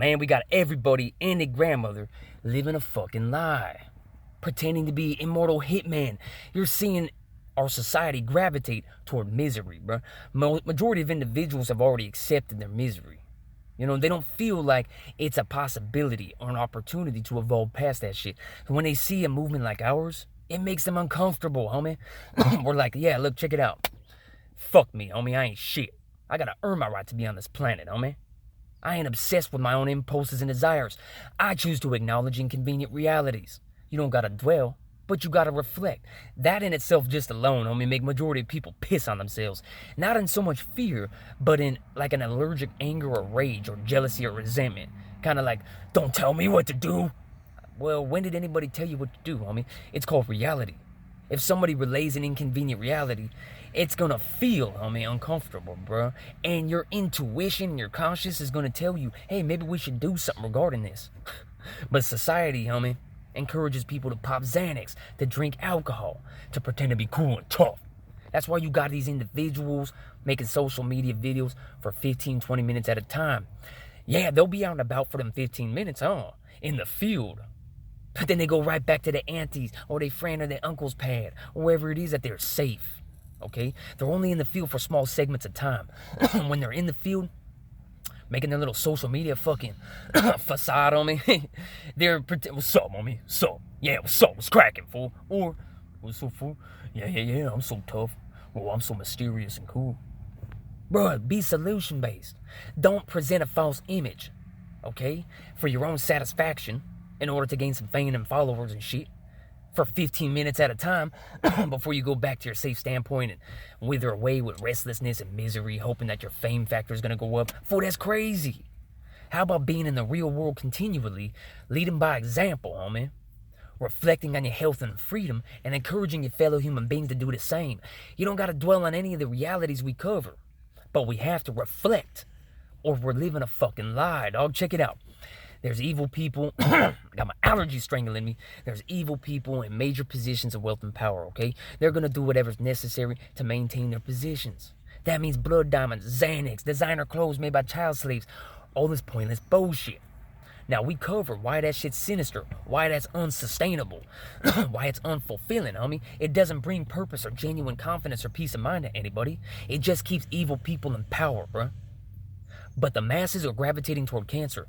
Man, we got everybody and their grandmother living a fucking lie. Pretending to be immortal hitman. You're seeing our society gravitate toward misery, bro. Majority of individuals have already accepted their misery. You know, they don't feel like it's a possibility or an opportunity to evolve past that shit. When they see a movement like ours, it makes them uncomfortable, homie. We're like, yeah, look, check it out. Fuck me, homie, I ain't shit. I gotta earn my right to be on this planet, homie. I ain't obsessed with my own impulses and desires. I choose to acknowledge inconvenient realities. You don't gotta dwell, but you gotta reflect. That in itself just alone, homie, make majority of people piss on themselves. Not in so much fear, but in like an allergic anger or rage or jealousy or resentment. Kind of like, don't tell me what to do. Well, when did anybody tell you what to do, homie? It's called reality. If somebody relays an inconvenient reality, it's gonna feel, homie, uncomfortable, bro. And your intuition, your conscience is gonna tell you, hey, maybe we should do something regarding this. But society, homie, encourages people to pop Xanax, to drink alcohol, to pretend to be cool and tough. That's why you got these individuals making social media videos for 15, 20 minutes at a time. Yeah, they'll be out and about for them 15 minutes, in the field. But then they go right back to the aunties or their friend or their uncle's pad, or wherever it is that they're safe. Okay? They're only in the field for small segments of time. When they're in the field, making their little social media fucking facade on me, they're what's up, homie? What's up? Yeah, what's up? What's cracking, fool? Or, what's up, fool? Yeah, I'm so tough. Oh, I'm so mysterious and cool. Bruh, be solution-based. Don't present a false image, okay? For your own satisfaction, in order to gain some fame and followers and shit. For 15 minutes at a time, before you go back to your safe standpoint and wither away with restlessness and misery, hoping that your fame factor is going to go up. Fool, that's crazy. How about being in the real world continually, leading by example, homie? Reflecting on your health and freedom, and encouraging your fellow human beings to do the same. You don't got to dwell on any of the realities we cover, but we have to reflect, or we're living a fucking lie, dog. Check it out. There's evil people, got my allergies strangling me. There's evil people in major positions of wealth and power, okay? They're gonna do whatever's necessary to maintain their positions. That means blood diamonds, Xanax, designer clothes made by child slaves, all this pointless bullshit. Now, we cover why that shit's sinister, why that's unsustainable, why it's unfulfilling, homie. It doesn't bring purpose or genuine confidence or peace of mind to anybody. It just keeps evil people in power, bruh. But the masses are gravitating toward cancer.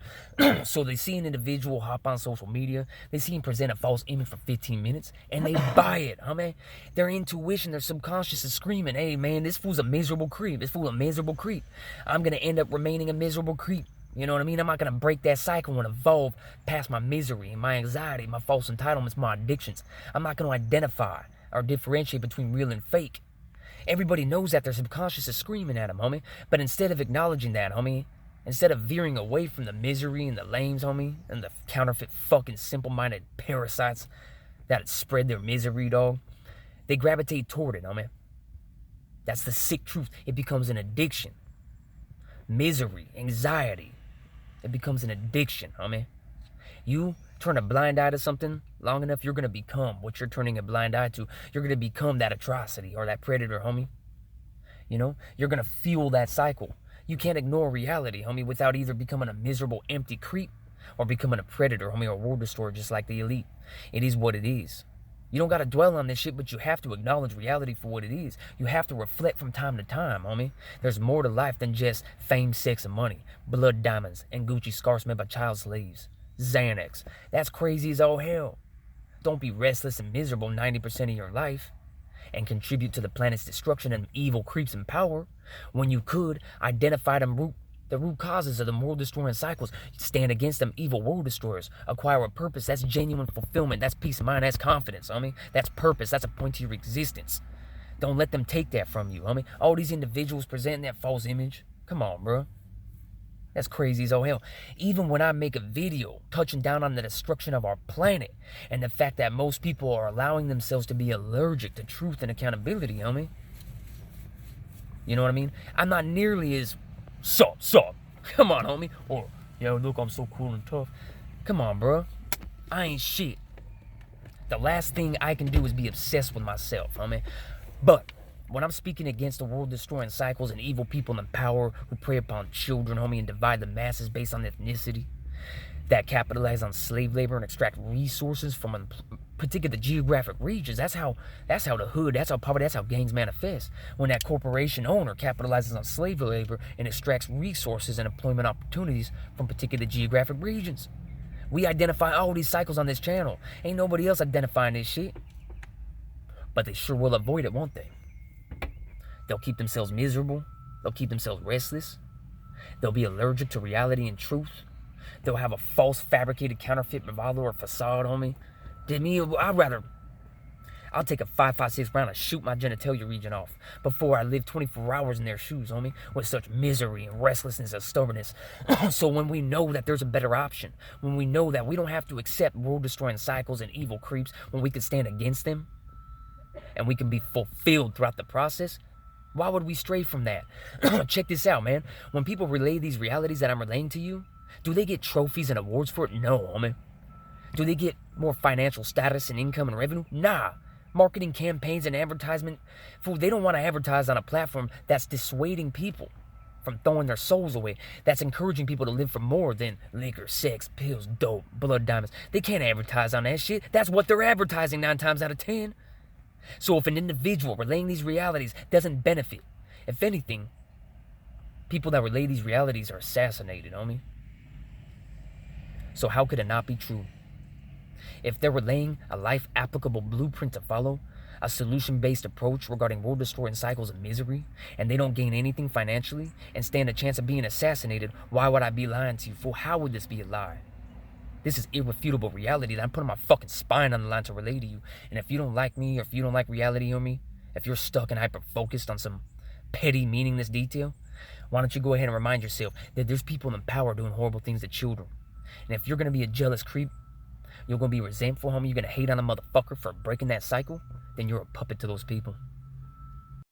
So they see an individual hop on social media, they see him present a false image for 15 minutes, and they buy it, homie. Their intuition, their subconscious is screaming, hey man, this fool's a miserable creep. This fool's a miserable creep. I'm gonna end up remaining a miserable creep. You know what I mean? I'm not gonna break that cycle and evolve past my misery and my anxiety, my false entitlements, my addictions. I'm not gonna identify or differentiate between real and fake. Everybody knows that their subconscious is screaming at them, homie. But instead of acknowledging that, homie, instead of veering away from the misery and the lames, homie, and the counterfeit fucking simple-minded parasites that spread their misery, dog, they gravitate toward it, homie. That's the sick truth. It becomes an addiction. Misery, anxiety, it becomes an addiction, homie. You turn a blind eye to something long enough, you're going to become what you're turning a blind eye to. You're going to become that atrocity or that predator, homie. You know, you're going to fuel that cycle. You can't ignore reality, homie, without either becoming a miserable, empty creep or becoming a predator, homie, or world destroyer just like the elite. It is what it is. You don't got to dwell on this shit, but you have to acknowledge reality for what it is. You have to reflect from time to time, homie. There's more to life than just fame, sex, and money, blood diamonds, and Gucci scarves made by child slaves. Xanax. That's crazy as all hell. Don't be restless and miserable 90% of your life and contribute to the planet's destruction and evil creeps in power when you could identify the root causes of the world destroying cycles. Stand against them evil world destroyers. Acquire a purpose. That's genuine fulfillment. That's peace of mind. That's confidence, homie. That's purpose. That's a point to your existence. Don't let them take that from you, homie. All these individuals presenting that false image. Come on, bro. That's crazy as all hell. Even when I make a video touching down on the destruction of our planet and the fact that most people are allowing themselves to be allergic to truth and accountability, homie. You know what I mean? I'm not nearly as sup. Come on, homie. Or, yo, look, I'm so cool and tough. Come on, bro. I ain't shit. The last thing I can do is be obsessed with myself, homie. But when I'm speaking against the world-destroying cycles and evil people in power who prey upon children, homie, and divide the masses based on ethnicity, that capitalize on slave labor and extract resources from particular geographic regions. That's how the hood, that's how poverty, that's how gangs manifest. When that corporation owner capitalizes on slave labor and extracts resources and employment opportunities from particular geographic regions. We identify all these cycles on this channel. Ain't nobody else identifying this shit. But they sure will avoid it, won't they? They'll keep themselves miserable. They'll keep themselves restless. They'll be allergic to reality and truth. They'll have a false, fabricated, counterfeit bravado or facade on me. I'll take a 5.56 round and shoot my genitalia region off before I live 24 hours in their shoes, homie, with such misery and restlessness and stubbornness. So when we know that there's a better option, when we know that we don't have to accept world-destroying cycles and evil creeps, when we can stand against them, and we can be fulfilled throughout the process, why would we stray from that? Check this out, man. When people relay these realities that I'm relaying to you, do they get trophies and awards for it? No, homie. Do they get more financial status and income and revenue? Nah. Marketing campaigns and advertisement, fool, they don't want to advertise on a platform that's dissuading people from throwing their souls away, that's encouraging people to live for more than liquor, sex, pills, dope, blood diamonds. They can't advertise on that shit. That's what they're advertising 9 times out of 10. So if an individual relaying these realities doesn't benefit, if anything, people that relay these realities are assassinated, homie. So how could it not be true? If they're relaying a life-applicable blueprint to follow, a solution-based approach regarding world-destroying cycles of misery, and they don't gain anything financially and stand a chance of being assassinated, why would I be lying to you, fool? How would this be a lie? This is irrefutable reality that I'm putting my fucking spine on the line to relay to you. And if you don't like me, or if you don't like reality on me, if you're stuck and hyper-focused on some petty, meaningless detail, why don't you go ahead and remind yourself that there's people in power doing horrible things to children. And if you're going to be a jealous creep, you're going to be resentful, homie, you're going to hate on a motherfucker for breaking that cycle, then you're a puppet to those people.